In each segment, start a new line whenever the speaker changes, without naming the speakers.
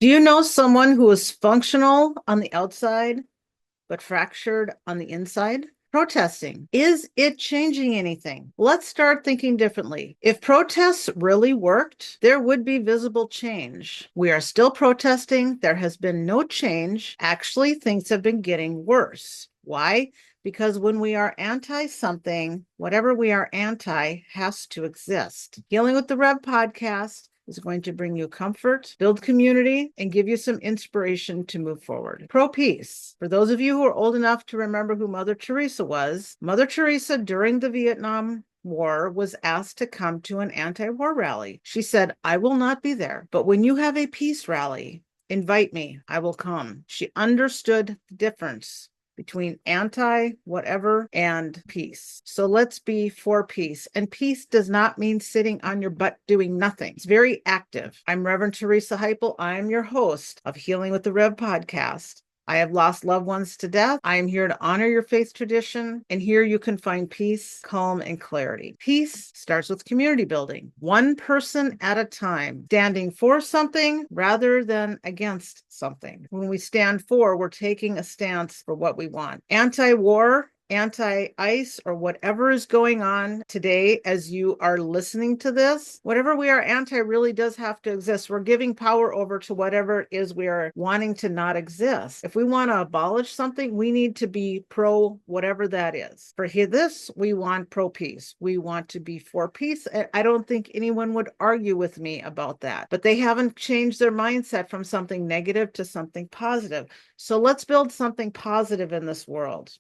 Do you know someone who is functional on the outside, but fractured on the inside? Protesting. Is it changing anything? Let's start thinking differently. If protests really worked, there would be visible change. We are still protesting. There has been no change. Actually, things have been getting worse. Why? Because when we are anti something, whatever we are anti has to exist. Healing with the Rev podcast is going to bring you comfort, build community, and give you some inspiration to move forward. Pro peace. For those of you who are old enough to remember who Mother Teresa was, Mother Teresa during the Vietnam War was asked to come to an anti-war rally. She said, I will not be there, but when you have a peace rally, invite me, I will come. She understood the difference between anti whatever and peace. So let's be for peace. And peace does not mean sitting on your butt doing nothing. It's very active. I'm Reverend Teresa Heipel. I am your host of Healing with the Rev podcast. I have lost loved ones to death. I am here to honor your faith tradition, and here you can find peace, calm, and clarity. Peace starts with community building, one person at a time, standing for something rather than against something. When we stand for, we're taking a stance for what we want. Anti-war, anti-ICE, or whatever is going on today as you are listening to this, whatever we are anti really does have to exist. We're giving power over to whatever it is we are wanting to not exist. If we want to abolish something, we need to be pro whatever that is. For this, we want pro peace. We want to be for peace. I don't think anyone would argue with me about that, but they haven't changed their mindset from something negative to something positive. So let's build something positive in this world.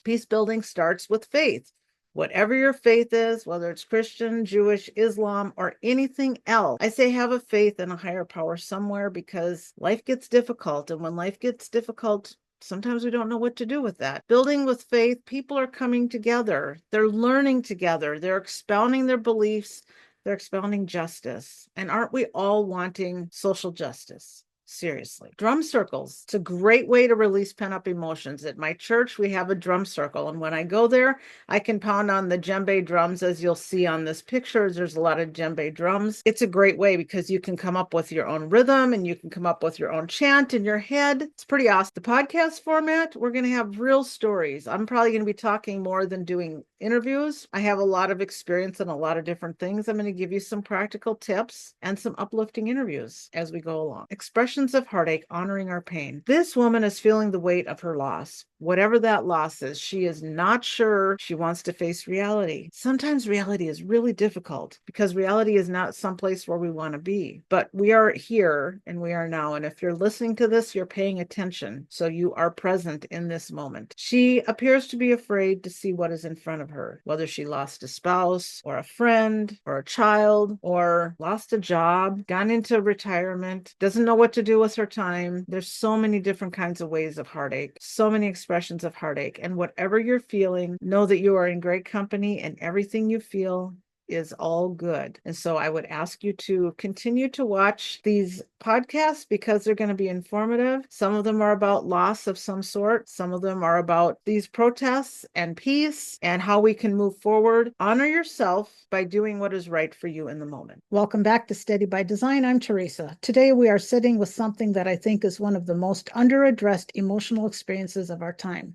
Peace building starts with faith. Whatever your faith is, whether it's Christian, Jewish, Islam, or anything else, I say have a faith in a higher power somewhere, because life gets difficult. And when life gets difficult, sometimes we don't know what to do with that. Building with faith, people are coming together. They're learning together. They're expounding their beliefs. They're expounding justice. And aren't we all wanting social justice? Seriously. Drum circles. It's a great way to release pent-up emotions. At my church, we have a drum circle. And when I go there, I can pound on the djembe drums, as you'll see on this picture. There's a lot of djembe drums. It's a great way because you can come up with your own rhythm and you can come up with your own chant in your head. It's pretty awesome. The podcast format, we're going to have real stories. I'm probably going to be talking more than doing interviews. I have a lot of experience in a lot of different things. I'm going to give you some practical tips and some uplifting interviews as we go along. Expressions of heartache, honoring our pain. This woman is feeling the weight of her loss. Whatever that loss is, she is not sure she wants to face reality. Sometimes reality is really difficult because reality is not someplace where we want to be. But we are here and we are now. And if you're listening to this, you're paying attention. So you are present in this moment. She appears to be afraid to see what is in front of her, whether she lost a spouse or a friend or a child or lost a job, gone into retirement, doesn't know what to do with her time. There's so many different kinds of ways of heartache, so many expressions of heartache. And whatever you're feeling, know that you are in great company and everything you feel is all good. And so I would ask you to continue to watch these podcasts because they're going to be informative. Some of them are about loss of some sort. Some of them are about these protests and peace and how we can move forward. Honor yourself by doing what is right for you in the moment. Welcome back to Steady by Design. I'm Teresa. Today we are sitting with something that I think is one of the most underaddressed emotional experiences of our time.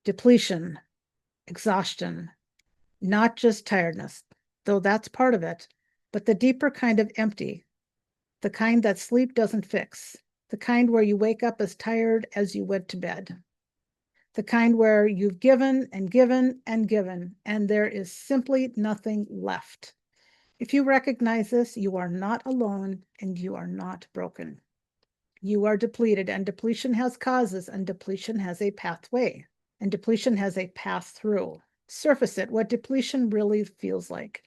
Depletion, exhaustion, not just tiredness, though that's part of it, but the deeper kind of empty, the kind that sleep doesn't fix, the kind where you wake up as tired as you went to bed, the kind where you've given and given and given, and there is simply nothing left. If you recognize this, you are not alone and you are not broken. You are depleted, and depletion has causes, and depletion has a pathway, and depletion has a path through. Surface it, what depletion really feels like.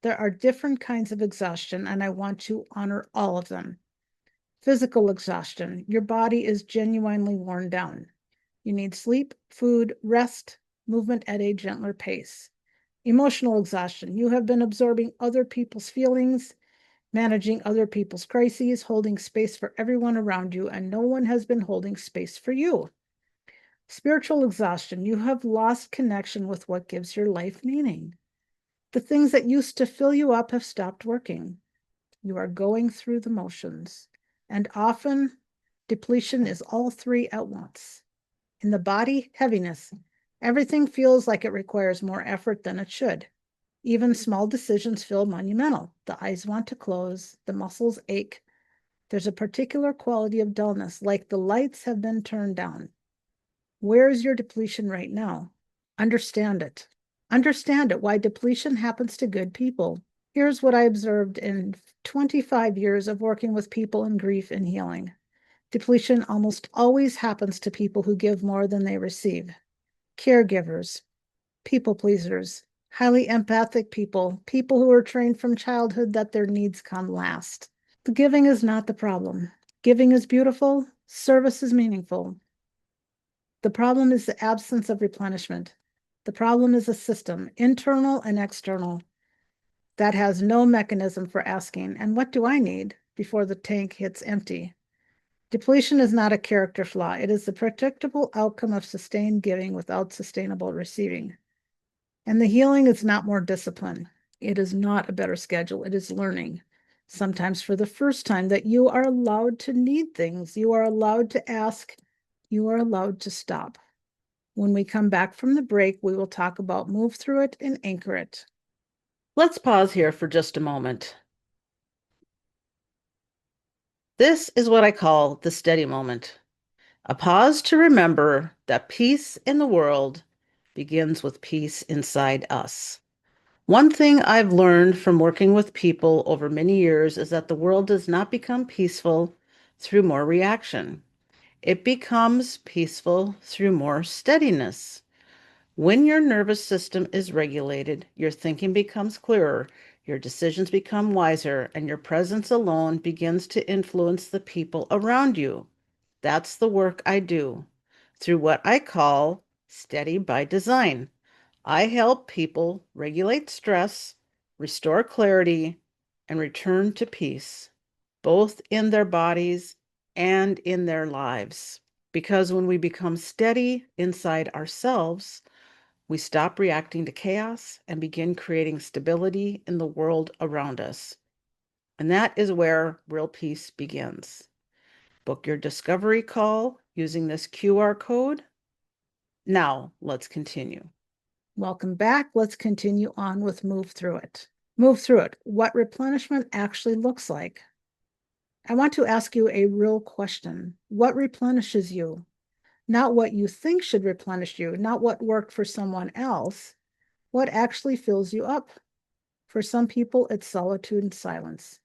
There are different kinds of exhaustion, and I want to honor all of them. Physical exhaustion. Your body is genuinely worn down. You need sleep, food, rest, movement at a gentler pace. Emotional exhaustion. You have been absorbing other people's feelings, managing other people's crises, holding space for everyone around you, and no one has been holding space for you. Spiritual exhaustion. You have lost connection with what gives your life meaning. The things that used to fill you up have stopped working. You are going through the motions. And often, depletion is all three at once. In the body, heaviness. Everything feels like it requires more effort than it should. Even small decisions feel monumental. The eyes want to close, the muscles ache. There's a particular quality of dullness, like the lights have been turned down. Where is your depletion right now? Understand it. Understand it, why depletion happens to good people. Here's what I observed in 25 years of working with people in grief and healing. Depletion almost always happens to people who give more than they receive. Caregivers, people pleasers, highly empathic people, people who are trained from childhood that their needs come last. The giving is not the problem. Giving is beautiful, service is meaningful. The problem is the absence of replenishment. The problem is a system, internal and external, that has no mechanism for asking, and what do I need before the tank hits empty? Depletion is not a character flaw. It is the predictable outcome of sustained giving without sustainable receiving. And the healing is not more discipline. It is not a better schedule. It is learning, sometimes for the first time, that you are allowed to need things. You are allowed to ask. You are allowed to stop. When we come back from the break, we will talk about move through it and anchor it. Let's pause here for just a moment. This is what I call the steady moment. A pause to remember that peace in the world begins with peace inside us. One thing I've learned from working with people over many years is that the world does not become peaceful through more reaction. It becomes peaceful through more steadiness. When your nervous system is regulated, your thinking becomes clearer, your decisions become wiser, and your presence alone begins to influence the people around you. That's the work I do through what I call steady by design. I help people regulate stress, restore clarity, and return to peace, both in their bodies and in their lives. Because when we become steady inside ourselves, we stop reacting to chaos and begin creating stability in the world around us. And that is where real peace begins. Book your discovery call using this QR code. Now, let's continue. Welcome back. Let's continue on with move through it. Move through it. What replenishment actually looks like. I want to ask you a real question. What replenishes you? Not what you think should replenish you, not what worked for someone else. What actually fills you up? For some people, it's solitude and silence.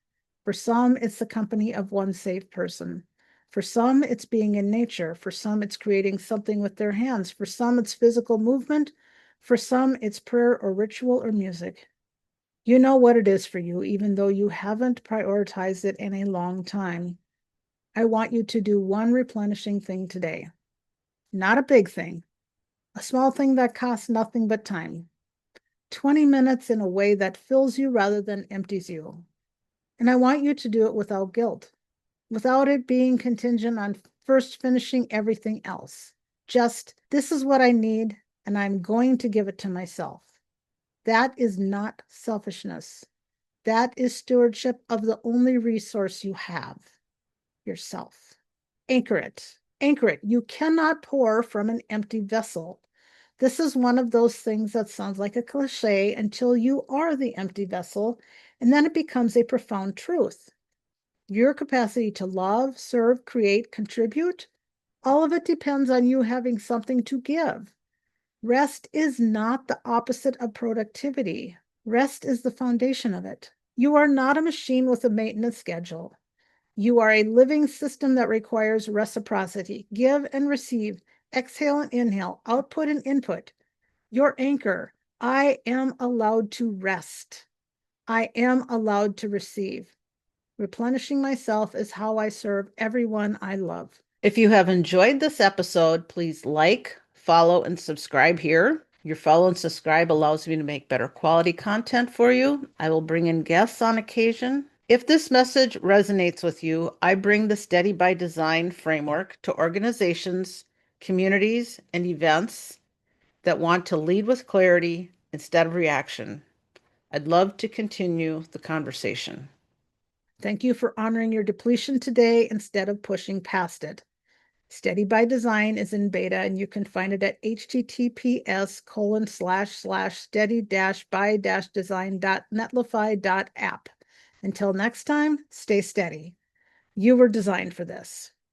For some, it's the company of one safe person. For some, it's being in nature. For some, it's creating something with their hands. For some, it's physical movement. For some, it's prayer or ritual or music. You know what it is for you, even though you haven't prioritized it in a long time. I want you to do one replenishing thing today. Not a big thing, a small thing that costs nothing but time. 20 minutes in a way that fills you rather than empties you. And I want you to do it without guilt, without it being contingent on first finishing everything else. Just, this is what I need, and I'm going to give it to myself. That is not selfishness. That is stewardship of the only resource you have, yourself. Anchor it. Anchor it. You cannot pour from an empty vessel. This is one of those things that sounds like a cliche until you are the empty vessel, and then it becomes a profound truth. Your capacity to love, serve, create, contribute, all of it depends on you having something to give. Rest is not the opposite of productivity. Rest is the foundation of it. You are not a machine with a maintenance schedule. You are a living system that requires reciprocity, give and receive, exhale and inhale, output and input. Your anchor, I am allowed to rest. I am allowed to receive. Replenishing myself is how I serve everyone I love. If you have enjoyed this episode, please like, follow, and subscribe here. Your follow and subscribe allows me to make better quality content for you. I will bring in guests on occasion. If this message resonates with you, I bring the Steady by Design framework to organizations, communities, and events that want to lead with clarity instead of reaction. I'd love to continue the conversation. Thank you for honoring your depletion today instead of pushing past it. Steady by Design is in beta, and you can find it at https://steady-by-design.netlify.app. Until next time, stay steady. You were designed for this.